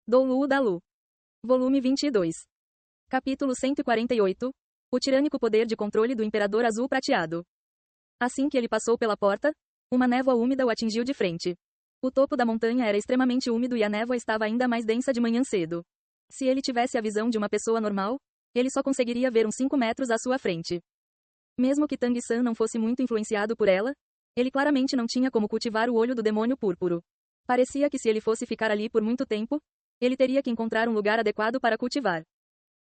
Do Lu da Lu. Volume 22. Capítulo 148. O tirânico poder de controle do Imperador Azul Prateado. Assim que ele passou pela porta, uma névoa úmida o atingiu de frente. O topo da montanha era extremamente úmido e a névoa estava ainda mais densa de manhã cedo. Se ele tivesse a visão de uma pessoa normal, ele só conseguiria ver uns 5 metros à sua frente. Mesmo que Tang-san não fosse muito influenciado por ela, ele claramente não tinha como cultivar o olho do demônio púrpuro. Parecia que se ele fosse ficar ali por muito tempo, ele teria que encontrar um lugar adequado para cultivar.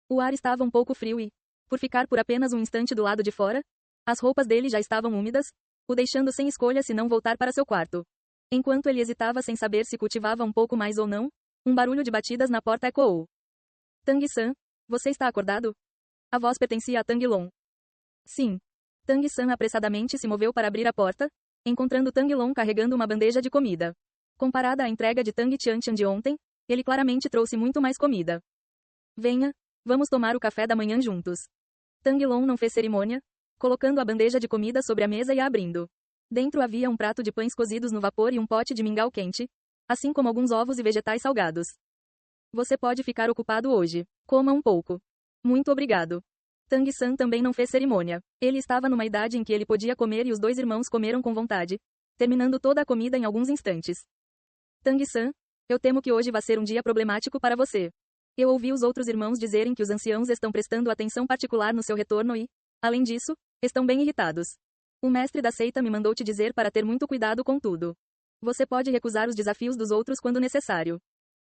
O ar estava um pouco frio e, por ficar por apenas um instante do lado de fora, as roupas dele já estavam úmidas, o deixando sem escolha se não voltar para seu quarto. Enquanto ele hesitava sem saber se cultivava um pouco mais ou não, um barulho de batidas na porta ecoou. Tang-san, você está acordado? A voz pertencia a Tang-long. Sim. Tang-san apressadamente se moveu para abrir a porta, encontrando Tang-long carregando uma bandeja de comida. Comparada à entrega de Tang Tianchan de ontem, ele claramente trouxe muito mais comida. Venha, vamos tomar o café da manhã juntos. Tang-long não fez cerimônia, colocando a bandeja de comida sobre a mesa e a abrindo. Dentro havia um prato de pães cozidos no vapor e um pote de mingau quente, assim como alguns ovos e vegetais salgados. Você pode ficar ocupado hoje. Coma um pouco. Muito obrigado. Tang-san também não fez cerimônia. Ele estava numa idade em que ele podia comer e os dois irmãos comeram com vontade, terminando toda a comida em alguns instantes. Tang-san, eu temo que hoje vai ser um dia problemático para você. Eu ouvi os outros irmãos dizerem que os anciãos estão prestando atenção particular no seu retorno e, além disso, estão bem irritados. O mestre da seita me mandou te dizer para ter muito cuidado com tudo. Você pode recusar os desafios dos outros quando necessário.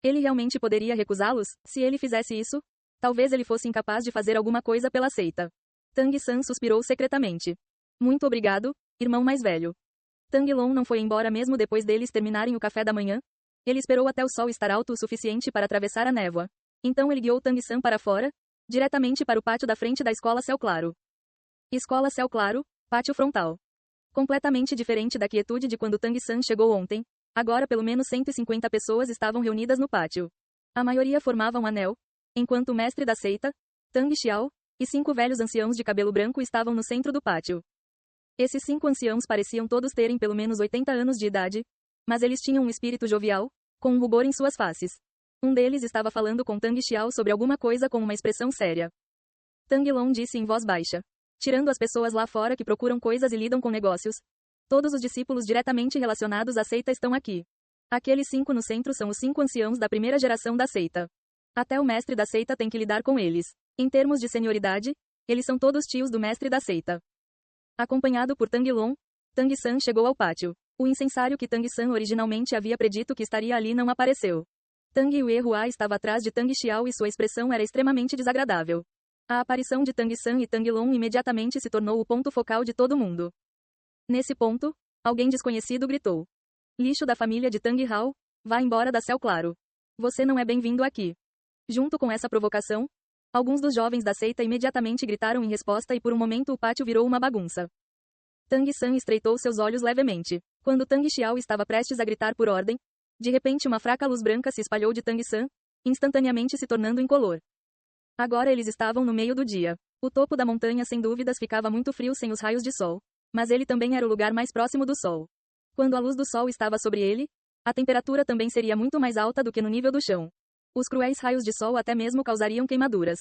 Ele realmente poderia recusá-los? Se ele fizesse isso, talvez ele fosse incapaz de fazer alguma coisa pela seita. Tang-san suspirou secretamente. Muito obrigado, irmão mais velho. Tang-long não foi embora mesmo depois deles terminarem o café da manhã. Ele esperou até o sol estar alto o suficiente para atravessar a névoa. Então ele guiou Tang-san para fora, diretamente para o pátio da frente da Escola Céu Claro. Escola Céu Claro, pátio frontal. Completamente diferente da quietude de quando Tang-san chegou ontem, agora pelo menos 150 pessoas estavam reunidas no pátio. A maioria formava um anel, enquanto o mestre da seita, Tang Xiao, e 5 velhos anciãos de cabelo branco estavam no centro do pátio. Esses 5 anciãos pareciam todos terem pelo menos 80 anos de idade, mas eles tinham um espírito jovial, com um rubor em suas faces. Um deles estava falando com Tang Xiao sobre alguma coisa com uma expressão séria. Tang-long disse em voz baixa. Tirando as pessoas lá fora que procuram coisas e lidam com negócios, todos os discípulos diretamente relacionados à seita estão aqui. Aqueles 5 no centro são os 5 anciãos da primeira geração da seita. Até o mestre da seita tem que lidar com eles. Em termos de senioridade, eles são todos tios do mestre da seita. Acompanhado por Tang-long, Tang-san chegou ao pátio. O incensário que Tang-san originalmente havia predito que estaria ali não apareceu. Tang Yuehua estava atrás de Tang Xiao e sua expressão era extremamente desagradável. A aparição de Tang-san e Tang-long imediatamente se tornou o ponto focal de todo mundo. Nesse ponto, alguém desconhecido gritou. Lixo da família de Tang Hao, vá embora da Céu Claro. Você não é bem-vindo aqui. Junto com essa provocação, alguns dos jovens da seita imediatamente gritaram em resposta e por um momento o pátio virou uma bagunça. Tang-san estreitou seus olhos levemente. Quando Tang Xiao estava prestes a gritar por ordem, de repente uma fraca luz branca se espalhou de Tang-san, instantaneamente se tornando incolor. Agora eles estavam no meio do dia. O topo da montanha sem dúvidas ficava muito frio sem os raios de sol, mas ele também era o lugar mais próximo do sol. Quando a luz do sol estava sobre ele, a temperatura também seria muito mais alta do que no nível do chão. Os cruéis raios de sol até mesmo causariam queimaduras.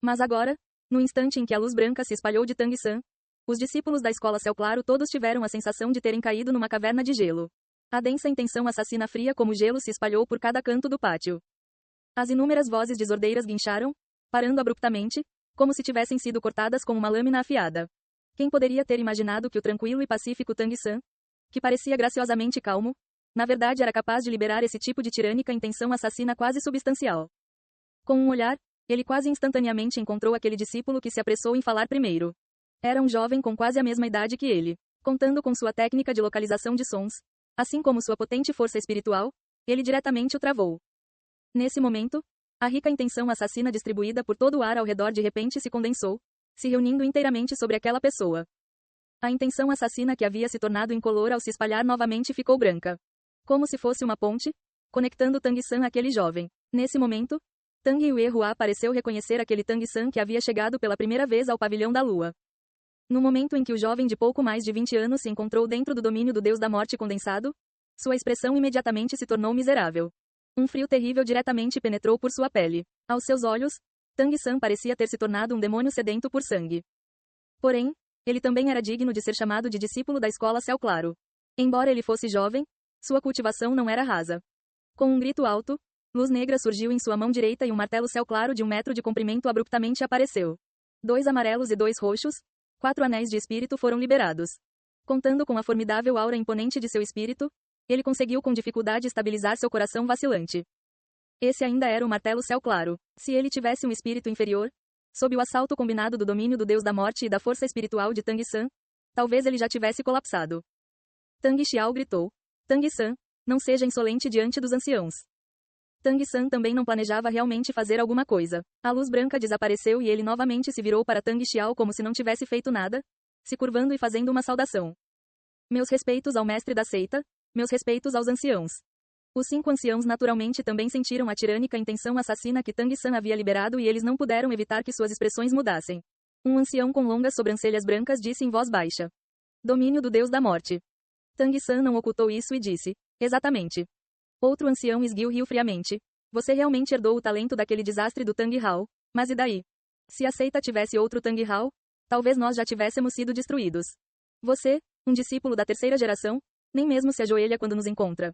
Mas agora, no instante em que a luz branca se espalhou de Tang-san, os discípulos da Escola Céu Claro todos tiveram a sensação de terem caído numa caverna de gelo. A densa intenção assassina fria como gelo se espalhou por cada canto do pátio. As inúmeras vozes desordeiras guincharam, parando abruptamente, como se tivessem sido cortadas com uma lâmina afiada. Quem poderia ter imaginado que o tranquilo e pacífico Tang-san, que parecia graciosamente calmo, na verdade era capaz de liberar esse tipo de tirânica intenção assassina quase substancial. Com um olhar, ele quase instantaneamente encontrou aquele discípulo que se apressou em falar primeiro. Era um jovem com quase a mesma idade que ele. Contando com sua técnica de localização de sons, assim como sua potente força espiritual, ele diretamente o travou. Nesse momento, a rica intenção assassina distribuída por todo o ar ao redor de repente se condensou, se reunindo inteiramente sobre aquela pessoa. A intenção assassina que havia se tornado incolor ao se espalhar novamente ficou branca. Como se fosse uma ponte, conectando Tang-san àquele jovem. Nesse momento, Tang Yuehua pareceu reconhecer aquele Tang-san que havia chegado pela primeira vez ao pavilhão da lua. No momento em que o jovem de pouco mais de 20 anos se encontrou dentro do domínio do Deus da Morte condensado, sua expressão imediatamente se tornou miserável. Um frio terrível diretamente penetrou por sua pele. Aos seus olhos, Tang San parecia ter se tornado um demônio sedento por sangue. Porém, ele também era digno de ser chamado de discípulo da escola Céu Claro. Embora ele fosse jovem, sua cultivação não era rasa. Com um grito alto, luz negra surgiu em sua mão direita e um martelo céu claro de 1 metro de comprimento abruptamente apareceu. 2 amarelos e 2 roxos, 4 anéis de espírito foram liberados. Contando com a formidável aura imponente de seu espírito, ele conseguiu com dificuldade estabilizar seu coração vacilante. Esse ainda era o martelo céu claro. Se ele tivesse um espírito inferior, sob o assalto combinado do domínio do deus da morte e da força espiritual de Tang San, talvez ele já tivesse colapsado. Tang Xiao gritou. Tang San, não seja insolente diante dos anciãos. Tang San também não planejava realmente fazer alguma coisa. A luz branca desapareceu e ele novamente se virou para Tang Xiao como se não tivesse feito nada, se curvando e fazendo uma saudação. Meus respeitos ao mestre da seita, meus respeitos aos anciãos. Os 5 anciãos naturalmente também sentiram a tirânica intenção assassina que Tang San havia liberado e eles não puderam evitar que suas expressões mudassem. Um ancião com longas sobrancelhas brancas disse em voz baixa. Domínio do deus da morte. Tang San não ocultou isso e disse. Exatamente. Outro ancião esguiu riu friamente. Você realmente herdou o talento daquele desastre do Tang Hao, mas e daí? Se a seita tivesse outro Tang Hao, talvez nós já tivéssemos sido destruídos. Você, um discípulo da 3ª geração, nem mesmo se ajoelha quando nos encontra.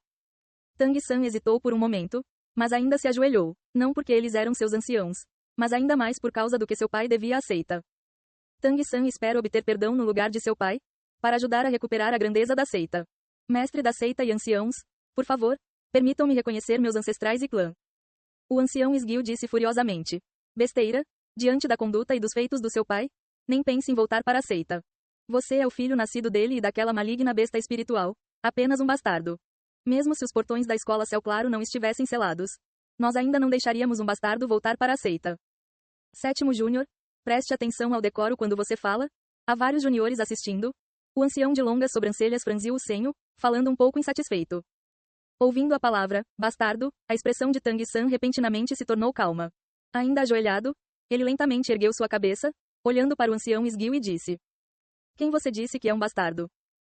Tang San hesitou por um momento, mas ainda se ajoelhou, não porque eles eram seus anciãos, mas ainda mais por causa do que seu pai devia à seita. Tang San espera obter perdão no lugar de seu pai, para ajudar a recuperar a grandeza da seita. Mestre da seita e anciãos, por favor, permitam-me reconhecer meus ancestrais e clã. O ancião esguio disse furiosamente. Besteira, diante da conduta e dos feitos do seu pai, nem pense em voltar para a seita. Você é o filho nascido dele e daquela maligna besta espiritual, apenas um bastardo. Mesmo se os portões da escola Céu Claro não estivessem selados, nós ainda não deixaríamos um bastardo voltar para a seita. 7º Júnior, preste atenção ao decoro quando você fala. Há vários juniores assistindo. O ancião de longas sobrancelhas franziu o senho, falando um pouco insatisfeito. Ouvindo a palavra, bastardo, a expressão de Tang San repentinamente se tornou calma. Ainda ajoelhado, ele lentamente ergueu sua cabeça, olhando para o ancião esguio e disse. Quem você disse que é um bastardo?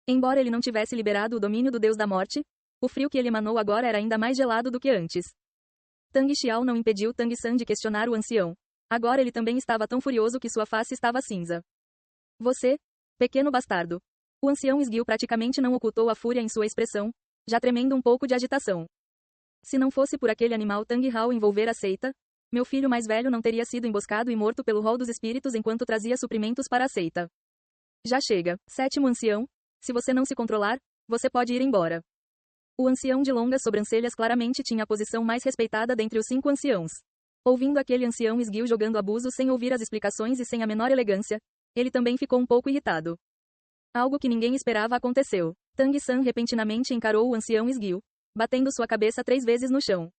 Embora ele não tivesse liberado o domínio do deus da morte, o frio que ele emanou agora era ainda mais gelado do que antes. Tang Xiao não impediu Tang San de questionar o ancião. Agora ele também estava tão furioso que sua face estava cinza. Você, pequeno bastardo. O ancião esguio praticamente não ocultou a fúria em sua expressão, já tremendo um pouco de agitação. Se não fosse por aquele animal Tang Hao envolver a seita, meu filho mais velho não teria sido emboscado e morto pelo rol dos espíritos enquanto trazia suprimentos para a seita. Já chega, 7º ancião, se você não se controlar, você pode ir embora. O ancião de longas sobrancelhas claramente tinha a posição mais respeitada dentre os 5 anciãos. Ouvindo aquele ancião esguio jogando abuso sem ouvir as explicações e sem a menor elegância, ele também ficou um pouco irritado. Algo que ninguém esperava aconteceu. Tang San repentinamente encarou o ancião esguio, batendo sua cabeça 3 vezes no chão.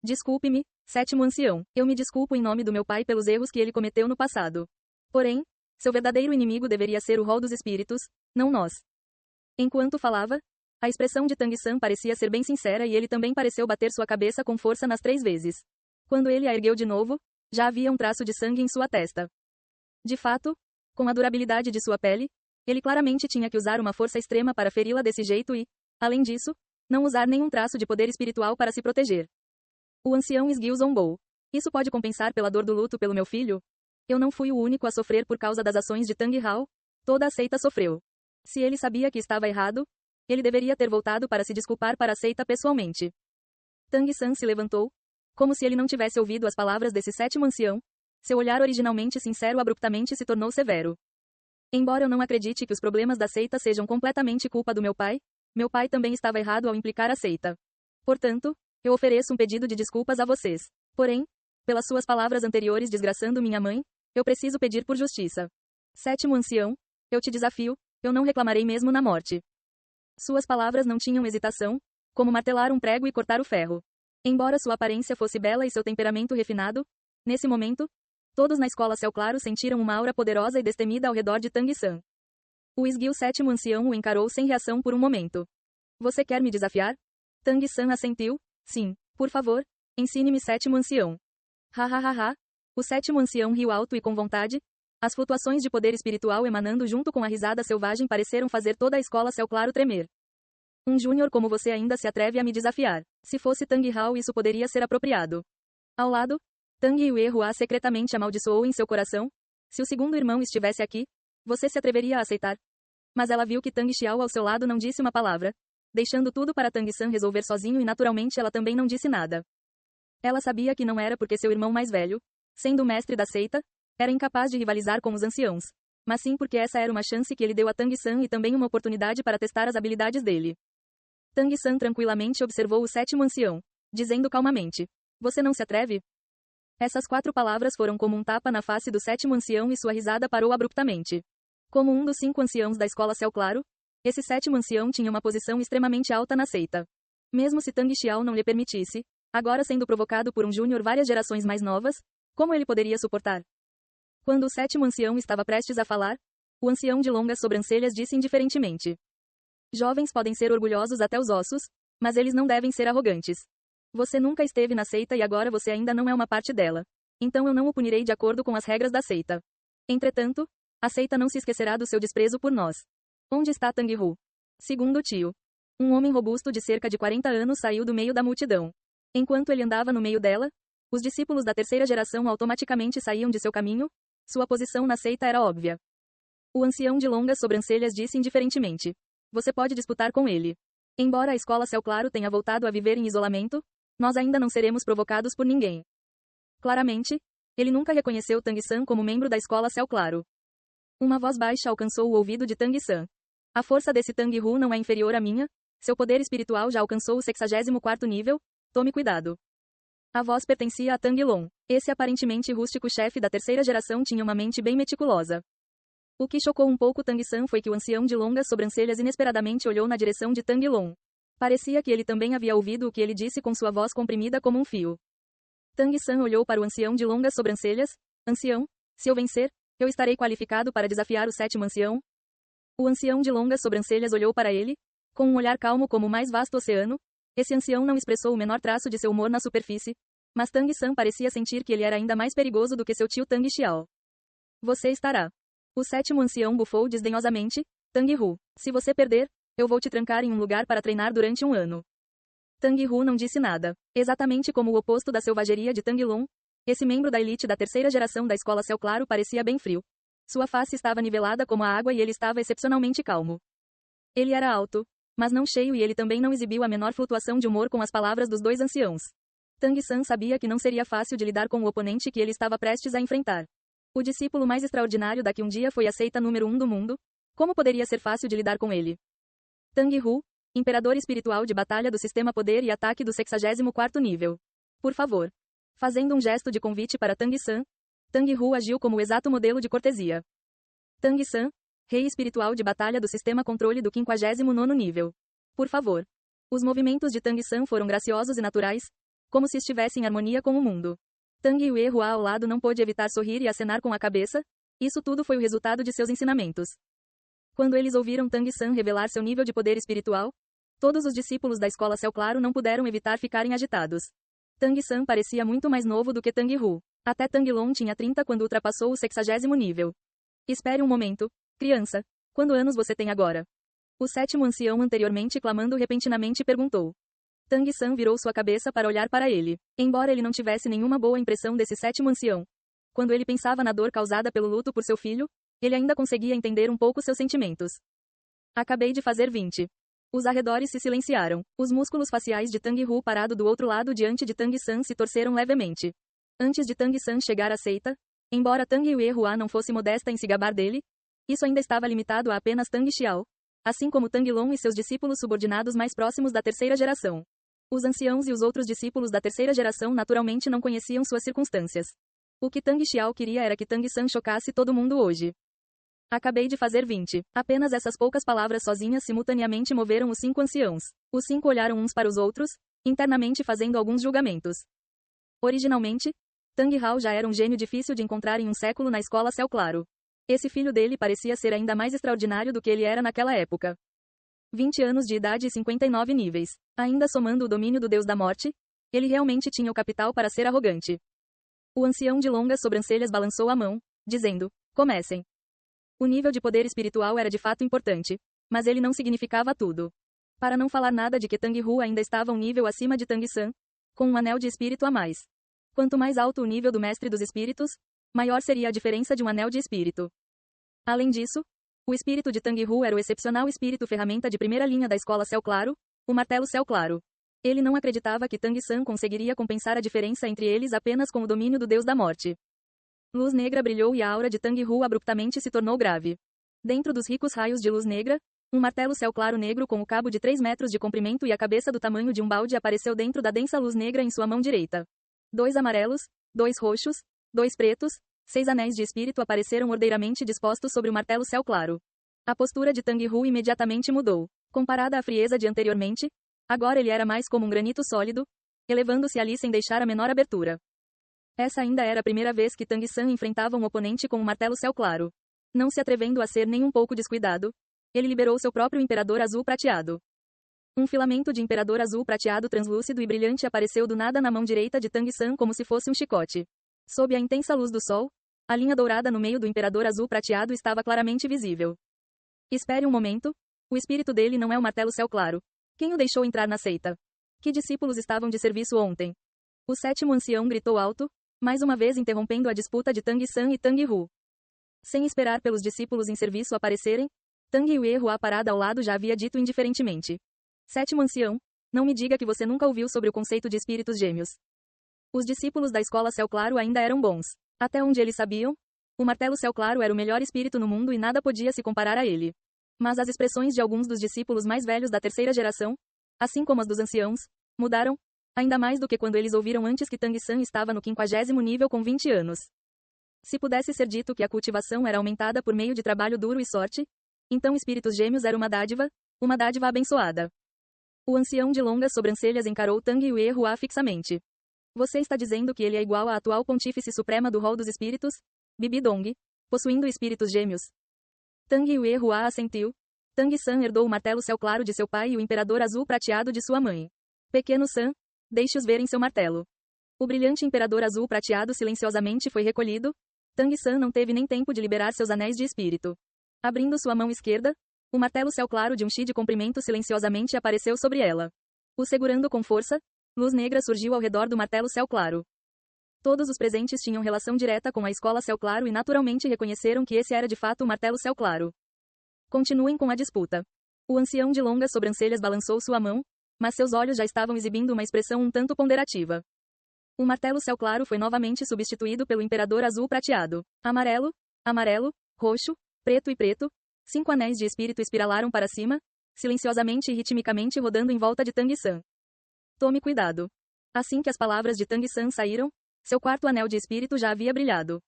Desculpe-me, 7º ancião, eu me desculpo em nome do meu pai pelos erros que ele cometeu no passado. Porém, seu verdadeiro inimigo deveria ser o rol dos espíritos, não nós. Enquanto falava, a expressão de Tang San parecia ser bem sincera e ele também pareceu bater sua cabeça com força nas 3 vezes. Quando ele a ergueu de novo, já havia um traço de sangue em sua testa. De fato, com a durabilidade de sua pele, ele claramente tinha que usar uma força extrema para feri-la desse jeito e, além disso, não usar nenhum traço de poder espiritual para se proteger. O ancião esguio zombou. Isso pode compensar pela dor do luto pelo meu filho? Eu não fui o único a sofrer por causa das ações de Tang Hao, toda a seita sofreu. Se ele sabia que estava errado, ele deveria ter voltado para se desculpar para a seita pessoalmente. Tang San se levantou, como se ele não tivesse ouvido as palavras desse 7º ancião. Seu olhar originalmente sincero abruptamente se tornou severo. Embora eu não acredite que os problemas da seita sejam completamente culpa do meu pai também estava errado ao implicar a seita. Portanto, eu ofereço um pedido de desculpas a vocês. Porém, pelas suas palavras anteriores desgraçando minha mãe, eu preciso pedir por justiça. 7º ancião, eu te desafio, eu não reclamarei mesmo na morte. Suas palavras não tinham hesitação, como martelar um prego e cortar o ferro. Embora sua aparência fosse bela e seu temperamento refinado, nesse momento, todos na escola Céu Claro sentiram uma aura poderosa e destemida ao redor de Tang San. O esguio 7º ancião o encarou sem reação por um momento. Você quer me desafiar? Tang San assentiu, sim, por favor, ensine-me 7º ancião. Ha ha ha ha. O 7º ancião riu alto e com vontade. As flutuações de poder espiritual emanando junto com a risada selvagem pareceram fazer toda a escola Céu Claro tremer. Um júnior como você ainda se atreve a me desafiar. Se fosse Tang Hao, isso poderia ser apropriado. Ao lado, Tang Yuehua secretamente amaldiçoou em seu coração. Se o segundo irmão estivesse aqui, você se atreveria a aceitar? Mas ela viu que Tang Xiao ao seu lado não disse uma palavra, deixando tudo para Tang San resolver sozinho e naturalmente ela também não disse nada. Ela sabia que não era porque seu irmão mais velho, sendo o mestre da seita, era incapaz de rivalizar com os anciãos, mas sim porque essa era uma chance que ele deu a Tang San e também uma oportunidade para testar as habilidades dele. Tang San tranquilamente observou o sétimo ancião, dizendo calmamente: Você não se atreve? Essas 4 palavras foram como um tapa na face do sétimo ancião e sua risada parou abruptamente. Como um dos 5 anciãos da escola Céu Claro, esse sétimo ancião tinha uma posição extremamente alta na seita. Mesmo se Tang Xiao não lhe permitisse, agora sendo provocado por um júnior várias gerações mais novas, como ele poderia suportar? Quando o sétimo ancião estava prestes a falar, o ancião de longas sobrancelhas disse indiferentemente: Jovens podem ser orgulhosos até os ossos, mas eles não devem ser arrogantes. Você nunca esteve na seita e agora você ainda não é uma parte dela. Então eu não o punirei de acordo com as regras da seita. Entretanto, a seita não se esquecerá do seu desprezo por nós. Onde está Tang Hu? Segundo o tio. Um homem robusto de cerca de 40 anos saiu do meio da multidão. Enquanto ele andava no meio dela, os discípulos da terceira geração automaticamente saíam de seu caminho. Sua posição na seita era óbvia. O ancião de longas sobrancelhas disse indiferentemente: Você pode disputar com ele. Embora a escola Céu Claro tenha voltado a viver em isolamento, nós ainda não seremos provocados por ninguém. Claramente, ele nunca reconheceu Tang San como membro da escola Céu Claro. Uma voz baixa alcançou o ouvido de Tang San. A força desse Tang Hu não é inferior à minha, seu poder espiritual já alcançou o 64º nível, tome cuidado. A voz pertencia a Tang Long. Esse aparentemente rústico chefe da terceira geração tinha uma mente bem meticulosa. O que chocou um pouco Tang San foi que o ancião de longas sobrancelhas inesperadamente olhou na direção de Tang Long. Parecia que ele também havia ouvido o que ele disse com sua voz comprimida como um fio. Tang San olhou para o ancião de longas sobrancelhas. Ancião, se eu vencer, eu estarei qualificado para desafiar o sétimo ancião? O ancião de longas sobrancelhas olhou para ele, com um olhar calmo como o mais vasto oceano. Esse ancião não expressou o menor traço de seu humor na superfície, mas Tang San parecia sentir que ele era ainda mais perigoso do que seu tio Tang Xiao. Você estará. O sétimo ancião bufou desdenhosamente. Tang Hu, se você perder, eu vou te trancar em um lugar para treinar durante um ano. Tang Hu não disse nada. Exatamente como o oposto da selvageria de Tang Long, esse membro da elite da terceira geração da escola Céu Claro parecia bem frio. Sua face estava nivelada como a água e ele estava excepcionalmente calmo. Ele era alto, mas não cheio e ele também não exibiu a menor flutuação de humor com as palavras dos 2 anciãos. Tang San sabia que não seria fácil de lidar com o oponente que ele estava prestes a enfrentar. O discípulo mais extraordinário da que um dia foi a seita número 1 do mundo, como poderia ser fácil de lidar com ele? Tang Hu, imperador espiritual de batalha do sistema poder e ataque do 64º nível. Por favor. Fazendo um gesto de convite para Tang San, Tang Hu agiu como o exato modelo de cortesia. Tang San, rei espiritual de batalha do sistema controle do 59º nível. Por favor. Os movimentos de Tang San foram graciosos e naturais, como se estivesse em harmonia com o mundo. Tang Yuehua ao lado não pôde evitar sorrir e acenar com a cabeça. Isso tudo foi o resultado de seus ensinamentos. Quando eles ouviram Tang San revelar seu nível de poder espiritual, todos os discípulos da escola Céu Claro não puderam evitar ficarem agitados. Tang San parecia muito mais novo do que Tang Hu. Até Tang Long tinha 30 quando ultrapassou o 60º nível. Espere um momento, criança. Quantos anos você tem agora? O sétimo ancião anteriormente clamando repentinamente perguntou. Tang San virou sua cabeça para olhar para ele. Embora ele não tivesse nenhuma boa impressão desse sétimo ancião, quando ele pensava na dor causada pelo luto por seu filho, ele ainda conseguia entender um pouco seus sentimentos. Acabei de fazer 20. Os arredores se silenciaram. Os músculos faciais de Tang Hu parado do outro lado diante de Tang San se torceram levemente. Antes de Tang San chegar à seita, embora Tang Yuehua não fosse modesta em se gabar dele, isso ainda estava limitado a apenas Tang Xiao, assim como Tang Long e seus discípulos subordinados mais próximos da terceira geração. Os anciãos e os outros discípulos da terceira geração naturalmente não conheciam suas circunstâncias. O que Tang Xiao queria era que Tang San chocasse todo mundo hoje. Acabei de fazer 20. Apenas essas poucas palavras sozinhas simultaneamente moveram os 5 anciãos. Os 5 olharam uns para os outros, internamente fazendo alguns julgamentos. Originalmente, Tang Hao já era um gênio difícil de encontrar em um século na escola Céu Claro. Esse filho dele parecia ser ainda mais extraordinário do que ele era naquela época. 20 anos de idade e 59 níveis. Ainda somando o domínio do Deus da Morte, ele realmente tinha o capital para ser arrogante. O ancião de longas sobrancelhas balançou a mão, dizendo: comecem. O nível de poder espiritual era de fato importante, mas ele não significava tudo. Para não falar nada de que Tang Hu ainda estava um nível acima de Tang San, com um anel de espírito a mais. Quanto mais alto o nível do mestre dos espíritos, maior seria a diferença de um anel de espírito. Além disso, o espírito de Tang Hu era o excepcional espírito ferramenta de primeira linha da escola Céu Claro, o martelo Céu Claro. Ele não acreditava que Tang San conseguiria compensar a diferença entre eles apenas com o domínio do Deus da Morte. Luz negra brilhou e a aura de Tang Hu abruptamente se tornou grave. Dentro dos ricos raios de luz negra, um martelo Céu Claro negro com o cabo de 3 metros de comprimento e a cabeça do tamanho de um balde apareceu dentro da densa luz negra em sua mão direita. 2 amarelos, 2 roxos, 2 pretos, 6 anéis de espírito apareceram ordeiramente dispostos sobre o martelo Céu Claro. A postura de Tang Hu imediatamente mudou. Comparada à frieza de anteriormente, agora ele era mais como um granito sólido, elevando-se ali sem deixar a menor abertura. Essa ainda era a primeira vez que Tang San enfrentava um oponente com um martelo Céu Claro. Não se atrevendo a ser nem um pouco descuidado, ele liberou seu próprio Imperador Azul Prateado. Um filamento de Imperador Azul Prateado translúcido e brilhante apareceu do nada na mão direita de Tang San como se fosse um chicote. Sob a intensa luz do sol, a linha dourada no meio do Imperador Azul Prateado estava claramente visível. Espere um momento, o espírito dele não é o martelo Céu Claro. Quem o deixou entrar na seita? Que discípulos estavam de serviço ontem? O 7º ancião gritou alto, mais uma vez interrompendo a disputa de Tang San e Tang Hu. Sem esperar pelos discípulos em serviço aparecerem, Tang Yue parada ao lado já havia dito indiferentemente. 7º ancião, não me diga que você nunca ouviu sobre o conceito de espíritos gêmeos. Os discípulos da escola Céu Claro ainda eram bons. Até onde eles sabiam, o martelo Céu Claro era o melhor espírito no mundo e nada podia se comparar a ele. Mas as expressões de alguns dos discípulos mais velhos da terceira geração, assim como as dos anciãos, mudaram, ainda mais do que quando eles ouviram antes que Tang San estava no 50º nível com 20 anos. Se pudesse ser dito que a cultivação era aumentada por meio de trabalho duro e sorte, então espíritos gêmeos era uma dádiva abençoada. O ancião de longas sobrancelhas encarou Tang Yue fixamente. Você está dizendo que ele é igual à atual pontífice suprema do rol dos espíritos, Bibi Dong, possuindo espíritos gêmeos? Tang Yue assentiu. Tang San herdou o martelo Céu Claro de seu pai e o Imperador Azul Prateado de sua mãe. Pequeno San, deixe-os verem seu martelo. O brilhante Imperador Azul Prateado silenciosamente foi recolhido. Tang San não teve nem tempo de liberar seus anéis de espírito. Abrindo sua mão esquerda, o martelo Céu Claro de um chi de comprimento silenciosamente apareceu sobre ela. O segurando com força, luz negra surgiu ao redor do martelo Céu Claro. Todos os presentes tinham relação direta com a escola Céu Claro e naturalmente reconheceram que esse era de fato o martelo Céu Claro. Continuem com a disputa. O ancião de longas sobrancelhas balançou sua mão, mas seus olhos já estavam exibindo uma expressão um tanto ponderativa. O martelo Céu Claro foi novamente substituído pelo Imperador Azul Prateado. Amarelo, amarelo, roxo, preto e preto, 5 anéis de espírito espiralaram para cima, silenciosamente e ritmicamente rodando em volta de Tang San. Tome cuidado. Assim que as palavras de Tang San saíram, seu 4º anel de espírito já havia brilhado.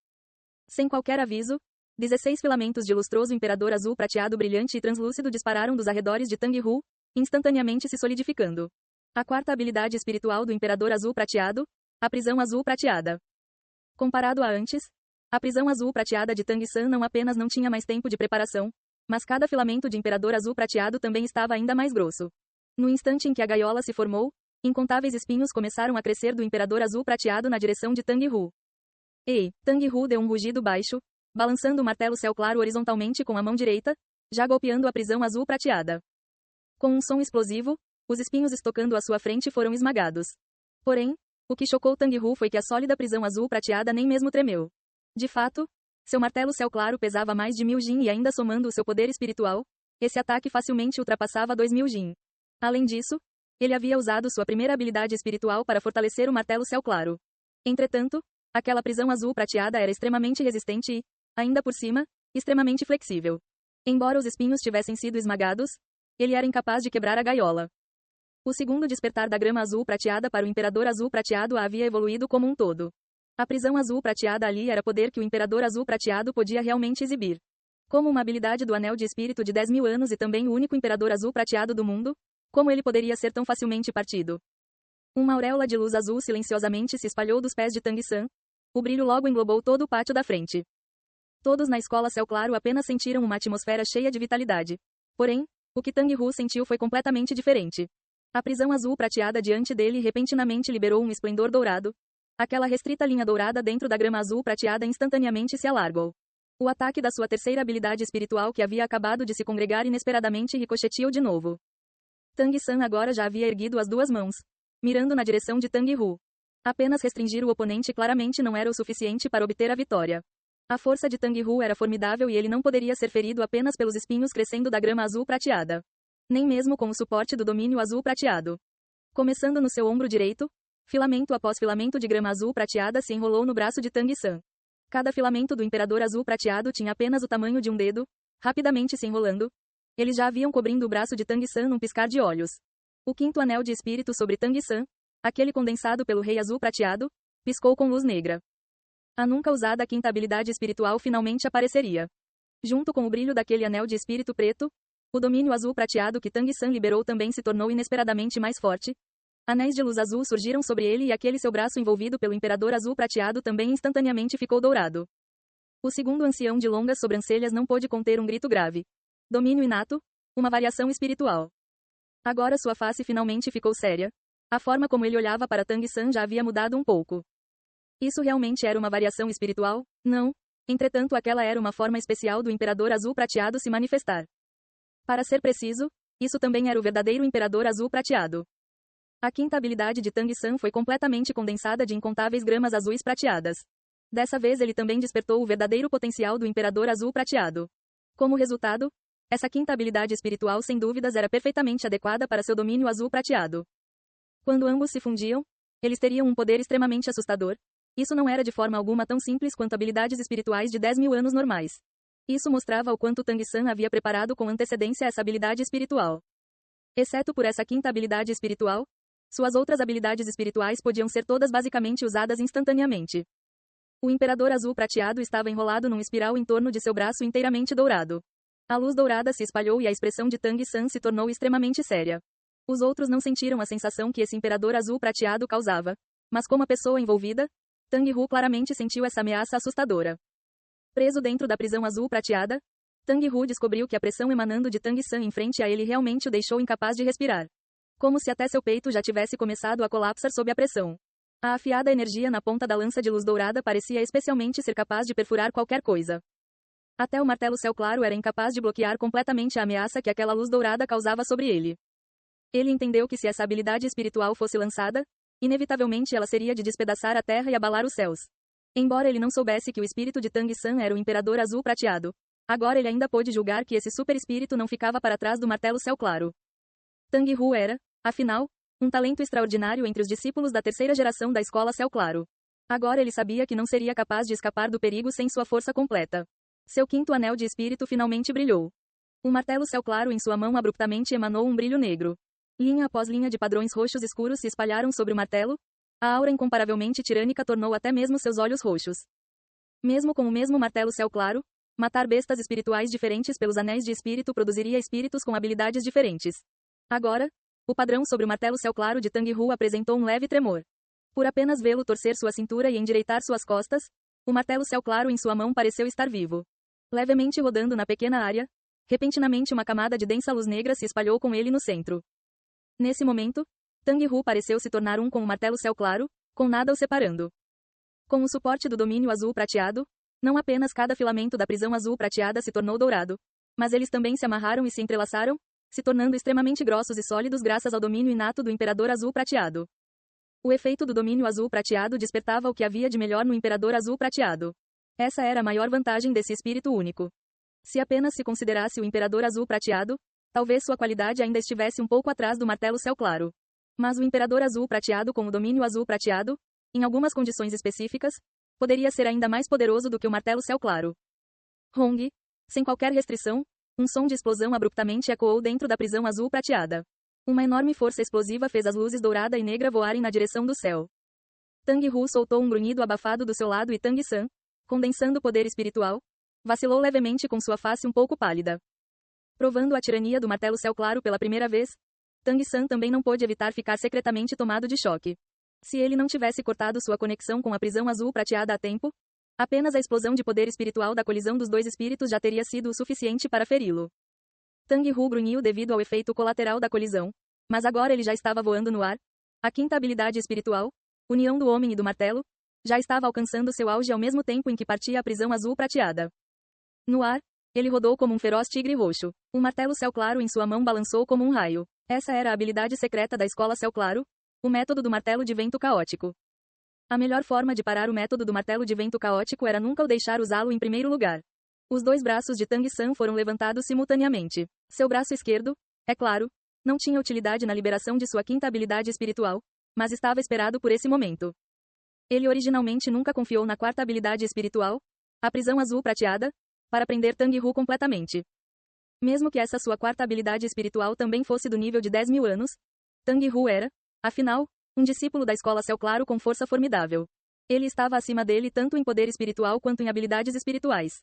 Sem qualquer aviso, 16 filamentos de lustroso Imperador Azul Prateado brilhante e translúcido dispararam dos arredores de Tang Hu, instantaneamente se solidificando. A 4ª habilidade espiritual do Imperador Azul Prateado, a prisão azul prateada. Comparado a antes, a prisão azul prateada de Tang San não apenas não tinha mais tempo de preparação, mas cada filamento de Imperador Azul Prateado também estava ainda mais grosso. No instante em que a gaiola se formou, incontáveis espinhos começaram a crescer do Imperador Azul Prateado na direção de Tang Hu. Ei! Tang Hu deu um rugido baixo, balançando o martelo Céu Claro horizontalmente com a mão direita, já golpeando a prisão azul prateada. Com um som explosivo, os espinhos estocando à sua frente foram esmagados. Porém, o que chocou Tang Hu foi que a sólida prisão azul prateada nem mesmo tremeu. De fato, seu martelo Céu Claro pesava mais de 1000 jin e ainda somando o seu poder espiritual, esse ataque facilmente ultrapassava 2000 jin. Além disso, ele havia usado sua primeira habilidade espiritual para fortalecer o martelo Céu Claro. Entretanto, aquela prisão azul prateada era extremamente resistente e, ainda por cima, extremamente flexível. Embora os espinhos tivessem sido esmagados, ele era incapaz de quebrar a gaiola. O segundo despertar da grama azul prateada para o Imperador Azul Prateado havia evoluído como um todo. A prisão azul prateada ali era poder que o Imperador Azul Prateado podia realmente exibir. Como uma habilidade do Anel de Espírito de 10.000 anos e também o único Imperador Azul Prateado do mundo, como ele poderia ser tão facilmente partido? Uma auréola de luz azul silenciosamente se espalhou dos pés de Tang San. O brilho logo englobou todo o pátio da frente. Todos na escola Céu Claro apenas sentiram uma atmosfera cheia de vitalidade. Porém, o que Tang Hu sentiu foi completamente diferente. A prisão azul prateada diante dele repentinamente liberou um esplendor dourado. Aquela restrita linha dourada dentro da grama azul prateada instantaneamente se alargou. O ataque da sua terceira habilidade espiritual que havia acabado de se congregar inesperadamente ricocheteou de novo. Tang San agora já havia erguido as duas mãos, mirando na direção de Tang Hu. Apenas restringir o oponente claramente não era o suficiente para obter a vitória. A força de Tang Hu era formidável e ele não poderia ser ferido apenas pelos espinhos crescendo da grama azul prateada. Nem mesmo com o suporte do domínio azul prateado. Começando no seu ombro direito, filamento após filamento de grama azul prateada se enrolou no braço de Tang San. Cada filamento do imperador azul prateado tinha apenas o tamanho de um dedo, rapidamente se enrolando. Eles já haviam cobrindo o braço de Tang San num piscar de olhos. O quinto anel de espírito sobre Tang San, aquele condensado pelo rei azul prateado, piscou com luz negra. A nunca usada quinta habilidade espiritual finalmente apareceria. Junto com o brilho daquele anel de espírito preto, o domínio azul prateado que Tang San liberou também se tornou inesperadamente mais forte. Anéis de luz azul surgiram sobre ele e aquele seu braço envolvido pelo imperador azul prateado também instantaneamente ficou dourado. O segundo ancião de longas sobrancelhas não pôde conter um grito grave. Domínio inato, uma variação espiritual. Agora sua face finalmente ficou séria. A forma como ele olhava para Tang San já havia mudado um pouco. Isso realmente era uma variação espiritual? Não. Entretanto, aquela era uma forma especial do imperador azul prateado se manifestar. Para ser preciso, isso também era o verdadeiro imperador azul prateado. A quinta habilidade de Tang San foi completamente condensada de incontáveis gramas azuis prateadas. Dessa vez ele também despertou o verdadeiro potencial do imperador azul prateado. Como resultado, essa quinta habilidade espiritual sem dúvidas era perfeitamente adequada para seu domínio azul prateado. Quando ambos se fundiam, eles teriam um poder extremamente assustador. Isso não era de forma alguma tão simples quanto habilidades espirituais de 10.000 anos normais. Isso mostrava o quanto Tang San havia preparado com antecedência essa habilidade espiritual. Exceto por essa quinta habilidade espiritual, suas outras habilidades espirituais podiam ser todas basicamente usadas instantaneamente. O imperador azul prateado estava enrolado num espiral em torno de seu braço inteiramente dourado. A luz dourada se espalhou e a expressão de Tang San se tornou extremamente séria. Os outros não sentiram a sensação que esse imperador azul prateado causava. Mas como a pessoa envolvida, Tang Hu claramente sentiu essa ameaça assustadora. Preso dentro da prisão azul prateada, Tang Hu descobriu que a pressão emanando de Tang San em frente a ele realmente o deixou incapaz de respirar. Como se até seu peito já tivesse começado a colapsar sob a pressão. A afiada energia na ponta da lança de luz dourada parecia especialmente ser capaz de perfurar qualquer coisa. Até o martelo céu claro era incapaz de bloquear completamente a ameaça que aquela luz dourada causava sobre ele. Ele entendeu que se essa habilidade espiritual fosse lançada, inevitavelmente ela seria de despedaçar a terra e abalar os céus. Embora ele não soubesse que o espírito de Tang San era o imperador azul prateado, agora ele ainda pôde julgar que esse super espírito não ficava para trás do martelo céu claro. Tang Hu era, afinal, um talento extraordinário entre os discípulos da terceira geração da escola Céu Claro. Agora ele sabia que não seria capaz de escapar do perigo sem sua força completa. Seu quinto anel de espírito finalmente brilhou. O martelo Céu Claro em sua mão abruptamente emanou um brilho negro. Linha após linha de padrões roxos escuros se espalharam sobre o martelo. A aura incomparavelmente tirânica tornou até mesmo seus olhos roxos. Mesmo com o mesmo martelo Céu Claro, matar bestas espirituais diferentes pelos anéis de espírito produziria espíritos com habilidades diferentes. Agora, o padrão sobre o martelo céu claro de Tang Hu apresentou um leve tremor. Por apenas vê-lo torcer sua cintura e endireitar suas costas, o martelo céu claro em sua mão pareceu estar vivo. Levemente rodando na pequena área, repentinamente uma camada de densa luz negra se espalhou com ele no centro. Nesse momento, Tang Hu pareceu se tornar um com o martelo céu claro, com nada o separando. Com o suporte do domínio azul prateado, não apenas cada filamento da prisão azul prateada se tornou dourado, mas eles também se amarraram e se entrelaçaram, se tornando extremamente grossos e sólidos graças ao domínio inato do imperador azul prateado. O efeito do domínio azul prateado despertava o que havia de melhor no imperador azul prateado. Essa era a maior vantagem desse espírito único. Se apenas se considerasse o imperador azul prateado, talvez sua qualidade ainda estivesse um pouco atrás do martelo céu claro. Mas o imperador azul prateado com o domínio azul prateado, em algumas condições específicas, poderia ser ainda mais poderoso do que o martelo céu claro. Hong, sem qualquer restrição, um som de explosão abruptamente ecoou dentro da prisão azul prateada. Uma enorme força explosiva fez as luzes dourada e negra voarem na direção do céu. Tang Hu soltou um grunhido abafado do seu lado e Tang San, condensando o poder espiritual, vacilou levemente com sua face um pouco pálida. Provando a tirania do martelo céu claro pela primeira vez, Tang San também não pôde evitar ficar secretamente tomado de choque. Se ele não tivesse cortado sua conexão com a prisão azul prateada a tempo, apenas a explosão de poder espiritual da colisão dos dois espíritos já teria sido o suficiente para feri-lo. Tang Hu grunhiu devido ao efeito colateral da colisão, mas agora ele já estava voando no ar. A quinta habilidade espiritual, união do homem e do martelo, já estava alcançando seu auge ao mesmo tempo em que partia a prisão azul prateada. No ar, Ele rodou como um feroz tigre roxo. Um martelo céu claro em sua mão balançou como um raio. Essa era a habilidade secreta da escola céu claro, o método do martelo de vento caótico. A melhor forma de parar o método do martelo de vento caótico era nunca o deixar usá-lo em primeiro lugar. Os dois braços de Tang San foram levantados simultaneamente. Seu braço esquerdo, é claro, não tinha utilidade na liberação de sua quinta habilidade espiritual, mas estava esperado por esse momento. Ele originalmente nunca confiou na quarta habilidade espiritual, a prisão azul prateada, para prender Tang Hu completamente. Mesmo que essa sua quarta habilidade espiritual também fosse do nível de 10.000 anos, Tang Hu era, afinal, um discípulo da escola Céu Claro com força formidável. Ele estava acima dele tanto em poder espiritual quanto em habilidades espirituais.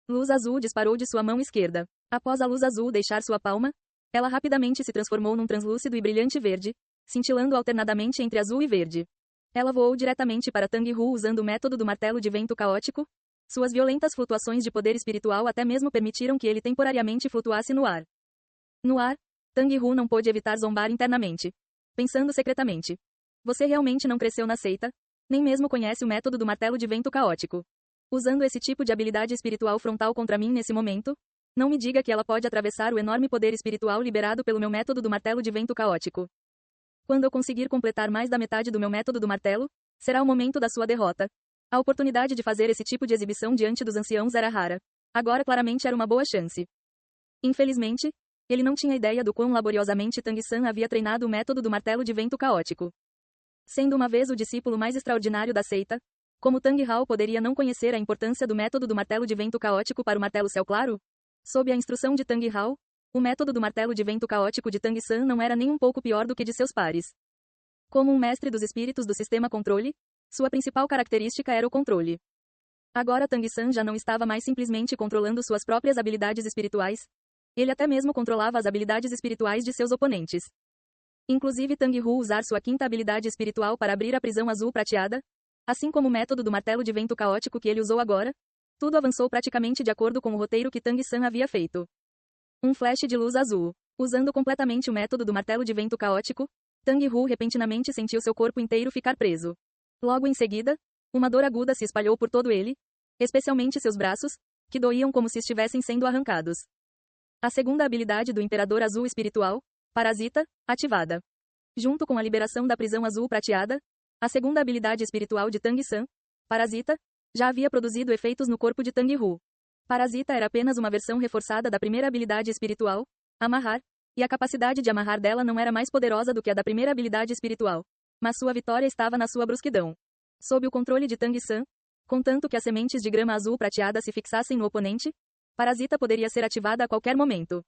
Luz azul disparou de sua mão esquerda. Após a luz azul deixar sua palma, ela rapidamente se transformou num translúcido e brilhante verde, cintilando alternadamente entre azul e verde. Ela voou diretamente para Tang Hu usando o método do martelo de vento caótico. Suas violentas flutuações de poder espiritual até mesmo permitiram que ele temporariamente flutuasse no ar. No ar, Tang Hu não pôde evitar zombar internamente, pensando secretamente. Você realmente não cresceu na seita, nem mesmo conhece o método do martelo de vento caótico. Usando esse tipo de habilidade espiritual frontal contra mim nesse momento, não me diga que ela pode atravessar o enorme poder espiritual liberado pelo meu método do martelo de vento caótico. Quando eu conseguir completar mais da metade do meu método do martelo, será o momento da sua derrota. A oportunidade de fazer esse tipo de exibição diante dos anciãos era rara. Agora claramente era uma boa chance. Infelizmente, ele não tinha ideia do quão laboriosamente Tang San havia treinado o método do martelo de vento caótico. Sendo uma vez o discípulo mais extraordinário da seita, como Tang Hao poderia não conhecer a importância do método do martelo de vento caótico para o martelo céu claro? Sob a instrução de Tang Hao, o método do martelo de vento caótico de Tang San não era nem um pouco pior do que de seus pares. Como um mestre dos espíritos do sistema controle, sua principal característica era o controle. Agora Tang San já não estava mais simplesmente controlando suas próprias habilidades espirituais. Ele até mesmo controlava as habilidades espirituais de seus oponentes. Inclusive Tang Hu usar sua quinta habilidade espiritual para abrir a prisão azul prateada, assim como o método do martelo de vento caótico que ele usou agora, tudo avançou praticamente de acordo com o roteiro que Tang San havia feito. Um flash de luz azul. Usando completamente o método do martelo de vento caótico, Tang Hu repentinamente sentiu seu corpo inteiro ficar preso. Logo em seguida, uma dor aguda se espalhou por todo ele, especialmente seus braços, que doíam como se estivessem sendo arrancados. A segunda habilidade do Imperador Azul Espiritual, Parasita, ativada. Junto com a liberação da prisão azul prateada, a segunda habilidade espiritual de Tang San, Parasita, já havia produzido efeitos no corpo de Tang Hu. Parasita era apenas uma versão reforçada da primeira habilidade espiritual, amarrar, e a capacidade de amarrar dela não era mais poderosa do que a da primeira habilidade espiritual. Mas sua vitória estava na sua brusquidão. Sob o controle de Tang San, contanto que as sementes de grama azul prateada se fixassem no oponente, Parasita poderia ser ativada a qualquer momento.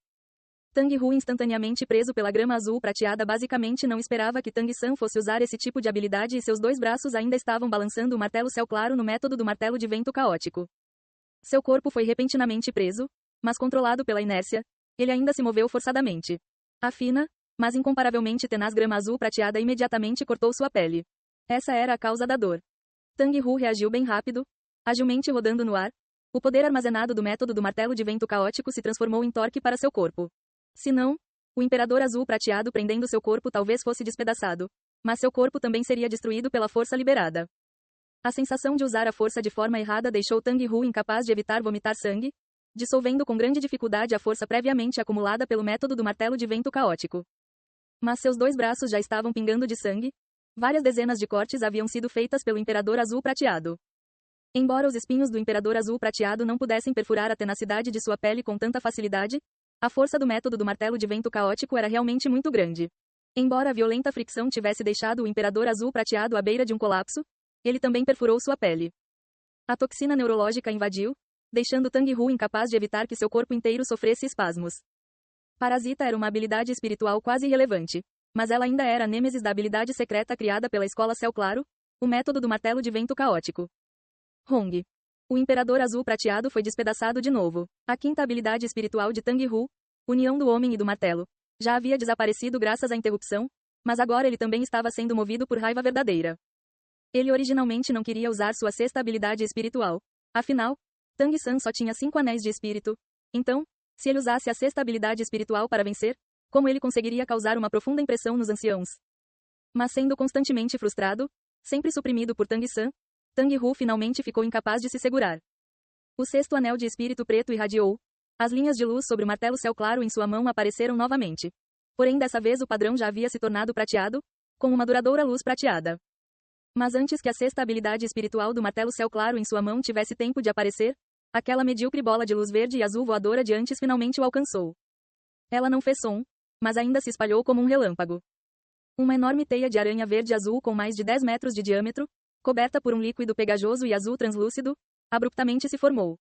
Tang Hu instantaneamente preso pela grama azul prateada basicamente não esperava que Tang San fosse usar esse tipo de habilidade e seus dois braços ainda estavam balançando o martelo céu claro no método do martelo de vento caótico. Seu corpo foi repentinamente preso, mas controlado pela inércia, ele ainda se moveu forçadamente. A fina, mas incomparavelmente tenaz grama azul prateada imediatamente cortou sua pele. Essa era a causa da dor. Tang Hu reagiu bem rápido, agilmente rodando no ar. O poder armazenado do método do martelo de vento caótico se transformou em torque para seu corpo. Se não, o Imperador Azul Prateado prendendo seu corpo talvez fosse despedaçado, mas seu corpo também seria destruído pela força liberada. A sensação de usar a força de forma errada deixou Tang Hu incapaz de evitar vomitar sangue, dissolvendo com grande dificuldade a força previamente acumulada pelo método do martelo de vento caótico. Mas seus dois braços já estavam pingando de sangue. Várias dezenas de cortes haviam sido feitas pelo Imperador Azul Prateado. Embora os espinhos do Imperador Azul Prateado não pudessem perfurar a tenacidade de sua pele com tanta facilidade, a força do método do martelo de vento caótico era realmente muito grande. Embora a violenta fricção tivesse deixado o Imperador Azul Prateado à beira de um colapso, ele também perfurou sua pele. A toxina neurológica invadiu, deixando Tang Hu incapaz de evitar que seu corpo inteiro sofresse espasmos. Parasita era uma habilidade espiritual quase irrelevante, mas ela ainda era a nêmesis da habilidade secreta criada pela Escola Céu Claro, o método do martelo de vento caótico. Hong. O Imperador Azul Prateado foi despedaçado de novo. A quinta habilidade espiritual de Tang Hu, União do Homem e do Martelo, já havia desaparecido graças à interrupção, mas agora ele também estava sendo movido por raiva verdadeira. Ele originalmente não queria usar sua sexta habilidade espiritual. Afinal, Tang San só tinha 5 anéis de espírito. Então, se ele usasse a sexta habilidade espiritual para vencer, como ele conseguiria causar uma profunda impressão nos anciãos? Mas sendo constantemente frustrado, sempre suprimido por Tang San, Tang Hu finalmente ficou incapaz de se segurar. O sexto anel de espírito preto irradiou, As linhas de luz sobre o martelo céu claro em sua mão apareceram novamente. Porém dessa vez o padrão já havia se tornado prateado, com uma duradoura luz prateada. Mas antes que a sexta habilidade espiritual do martelo céu claro em sua mão tivesse tempo de aparecer, aquela medíocre bola de luz verde e azul voadora de antes finalmente o alcançou. Ela não fez som, mas ainda se espalhou como um relâmpago. Uma enorme teia de aranha verde-azul com mais de 10 metros de diâmetro, coberta por um líquido pegajoso e azul translúcido, abruptamente se formou.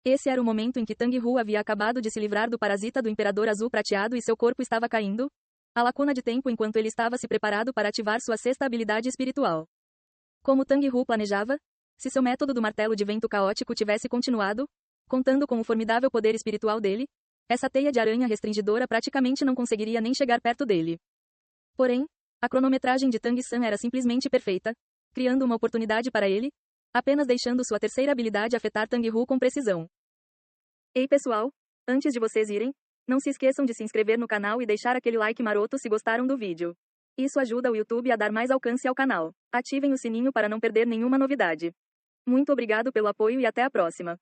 Esse era o momento em que Tang Hu havia acabado de se livrar do parasita do Imperador Azul Prateado e seu corpo estava caindo, a lacuna de tempo enquanto ele estava se preparado para ativar sua sexta habilidade espiritual. Como Tang Hu planejava, se seu método do martelo de vento caótico tivesse continuado, contando com o formidável poder espiritual dele, essa teia de aranha restringidora praticamente não conseguiria nem chegar perto dele. Porém, a cronometragem de Tang San era simplesmente perfeita, criando uma oportunidade para ele, apenas deixando sua terceira habilidade afetar Tang Hu com precisão. Ei pessoal, antes de vocês irem, não se esqueçam de se inscrever no canal e deixar aquele like maroto se gostaram do vídeo. Isso ajuda o YouTube a dar mais alcance ao canal. Ativem o sininho para não perder nenhuma novidade. Muito obrigado pelo apoio e até a próxima.